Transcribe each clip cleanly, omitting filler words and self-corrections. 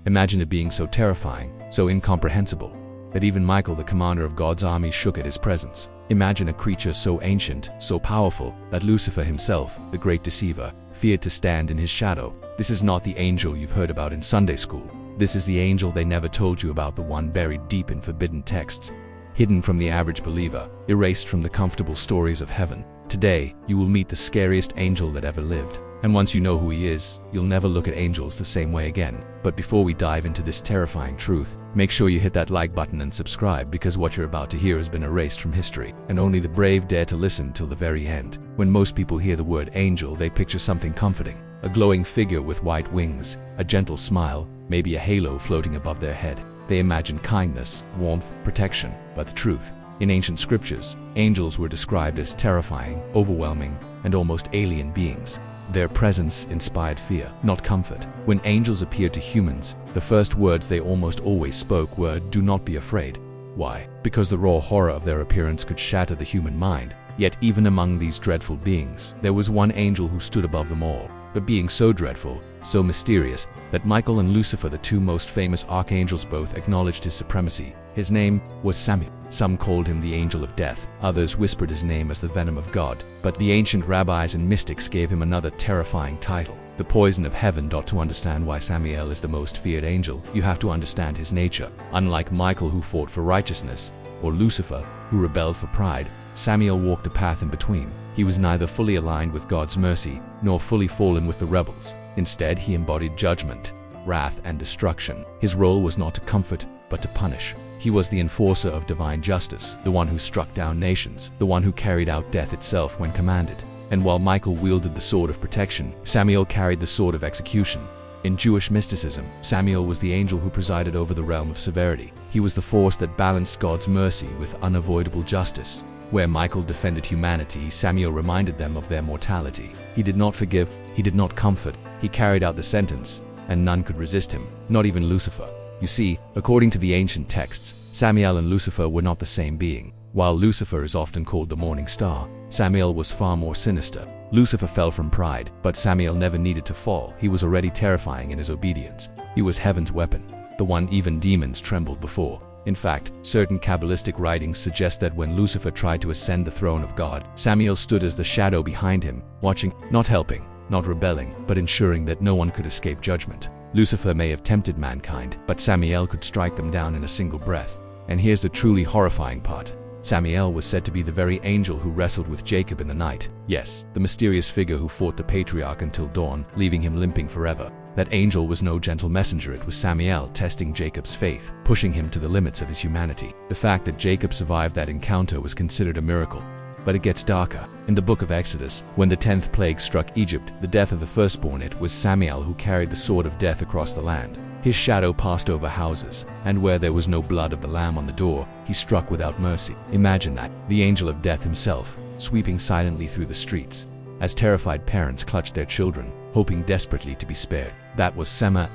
Imagine it being so terrifying, so incomprehensible, that even Michael, the commander of God's army, shook at his presence. Imagine a creature so ancient, so powerful, that Lucifer himself, the great deceiver, feared to stand in his shadow. This is not the angel you've heard about in Sunday school. This is the angel they never told you about, the one buried deep in forbidden texts, hidden from the average believer, erased from the comfortable stories of heaven. Today, you will meet the scariest angel that ever lived. And once you know who he is, you'll never look at angels the same way again. But before we dive into this terrifying truth, make sure you hit that like button and subscribe, because what you're about to hear has been erased from history, and only the brave dare to listen till the very end. When most people hear the word angel, they picture something comforting, a glowing figure with white wings, a gentle smile, maybe a halo floating above their head. They imagine kindness, warmth, protection. But the truth, in ancient scriptures, angels were described as terrifying, overwhelming, and almost alien beings. Their presence inspired fear, not comfort. When angels appeared to humans, the first words they almost always spoke were, "Do not be afraid." Why? Because the raw horror of their appearance could shatter the human mind. Yet even among these dreadful beings, there was one angel who stood above them all, a being so dreadful, so mysterious, that Michael and Lucifer, the two most famous archangels, both acknowledged his supremacy. His name was Samael. Some called him the angel of death, others whispered his name as the Venom of God. But the ancient rabbis and mystics gave him another terrifying title, the poison of heaven. To understand why Samael is the most feared angel, you have to understand his nature. Unlike Michael, who fought for righteousness, or Lucifer, who rebelled for pride, Samael walked a path in between. He was neither fully aligned with God's mercy, nor fully fallen with the rebels. Instead, he embodied judgment, wrath, and destruction. His role was not to comfort, but to punish. He was the enforcer of divine justice, the one who struck down nations, the one who carried out death itself when commanded. And while Michael wielded the sword of protection, Samael carried the sword of execution. In Jewish mysticism, Samael was the angel who presided over the realm of severity. He was the force that balanced God's mercy with unavoidable justice. Where Michael defended humanity, Samael reminded them of their mortality. He did not forgive, he did not comfort, he carried out the sentence, and none could resist him, not even Lucifer. You see, according to the ancient texts, Samael and Lucifer were not the same being. While Lucifer is often called the morning star, Samael was far more sinister. Lucifer fell from pride, but Samael never needed to fall. He was already terrifying in his obedience. He was heaven's weapon, the one even demons trembled before. In fact, certain Kabbalistic writings suggest that when Lucifer tried to ascend the throne of God, Samael stood as the shadow behind him, watching, not helping, not rebelling, but ensuring that no one could escape judgment. Lucifer may have tempted mankind, but Samael could strike them down in a single breath. And here's the truly horrifying part. Samael was said to be the very angel who wrestled with Jacob in the night. Yes, the mysterious figure who fought the patriarch until dawn, leaving him limping forever. That angel was no gentle messenger. It was Samael testing Jacob's faith, pushing him to the limits of his humanity. The fact that Jacob survived that encounter was considered a miracle. But it gets darker. In the book of Exodus, when the 10th plague struck Egypt, the death of the firstborn, it was Samael who carried the sword of death across the land. His shadow passed over houses, and where there was no blood of the lamb on the door, he struck without mercy. Imagine that, the angel of death himself, sweeping silently through the streets, as terrified parents clutched their children, hoping desperately to be spared. That was Samael.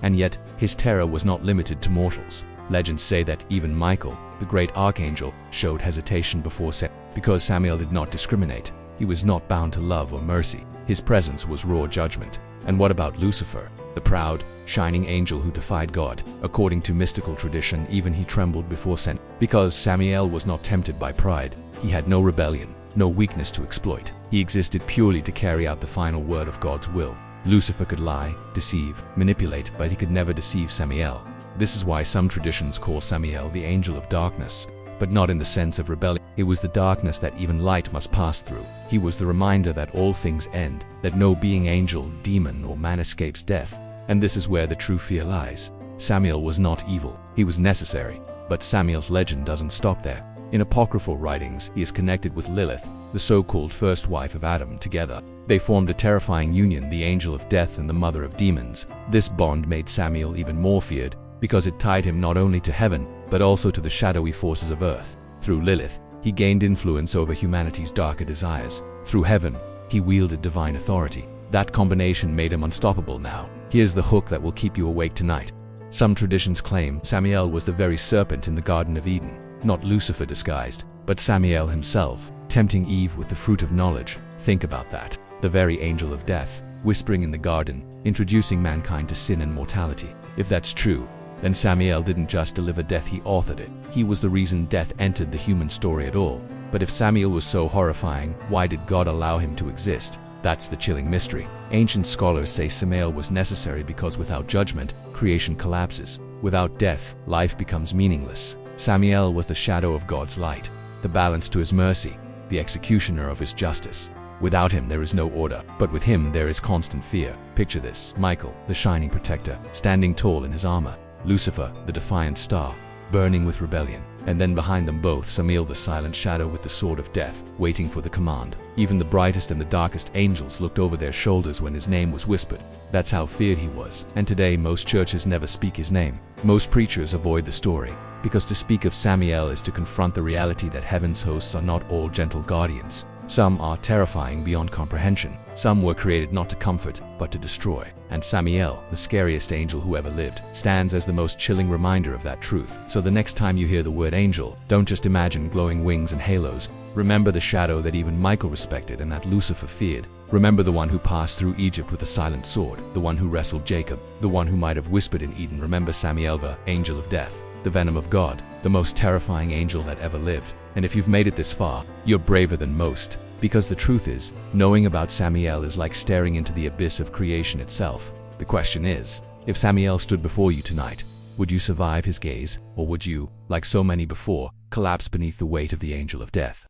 And yet, his terror was not limited to mortals. Legends say that even Michael, the great archangel, showed hesitation before Samael. Because Samael did not discriminate, he was not bound to love or mercy. His presence was raw judgment. And what about Lucifer, the proud, shining angel who defied God? According to mystical tradition, even he trembled before sin. Because Samael was not tempted by pride, he had no rebellion, no weakness to exploit. He existed purely to carry out the final word of God's will. Lucifer could lie, deceive, manipulate, but he could never deceive Samael. This is why some traditions call Samael the angel of darkness, but not in the sense of rebellion. It was the darkness that even light must pass through. He was the reminder that all things end, that no being, angel, demon, or man escapes death. And this is where the true fear lies. Samael was not evil. He was necessary. But Samael's legend doesn't stop there. In apocryphal writings, he is connected with Lilith, the so-called first wife of Adam. Together, they formed a terrifying union, the angel of death and the mother of demons. This bond made Samael even more feared, because it tied him not only to heaven, but also to the shadowy forces of earth. Through Lilith, he gained influence over humanity's darker desires. Through heaven, he wielded divine authority. That combination made him unstoppable. Now, here's the hook that will keep you awake tonight. Some traditions claim Samael was the very serpent in the Garden of Eden, not Lucifer disguised, but Samael himself, tempting Eve with the fruit of knowledge. Think about that. The very angel of death, whispering in the garden, introducing mankind to sin and mortality. If that's true, then Samael didn't just deliver death, he authored it. He was the reason death entered the human story at all. But if Samael was so horrifying, why did God allow him to exist? That's the chilling mystery. Ancient scholars say Samael was necessary because without judgment, creation collapses. Without death, life becomes meaningless. Samael was the shadow of God's light, the balance to his mercy, the executioner of his justice. Without him, there is no order, but with him, there is constant fear. Picture this: Michael, the shining protector, standing tall in his armor; Lucifer, the defiant star, burning with rebellion. And then behind them both, Samael, the silent shadow with the sword of death, waiting for the command. Even the brightest and the darkest angels looked over their shoulders when his name was whispered. That's how feared he was. And today, most churches never speak his name. Most preachers avoid the story, because to speak of Samael is to confront the reality that heaven's hosts are not all gentle guardians. Some are terrifying beyond comprehension. Some were created not to comfort, but to destroy. And Samael, the scariest angel who ever lived, stands as the most chilling reminder of that truth. So the next time you hear the word angel, don't just imagine glowing wings and halos. Remember the shadow that even Michael respected and that Lucifer feared. Remember the one who passed through Egypt with a silent sword, the one who wrestled Jacob, the one who might have whispered in Eden. Remember Samael, the angel of death, the venom of God, the most terrifying angel that ever lived. And if you've made it this far, you're braver than most. Because the truth is, knowing about Samael is like staring into the abyss of creation itself. The question is, if Samael stood before you tonight, would you survive his gaze, or would you, like so many before, collapse beneath the weight of the angel of death?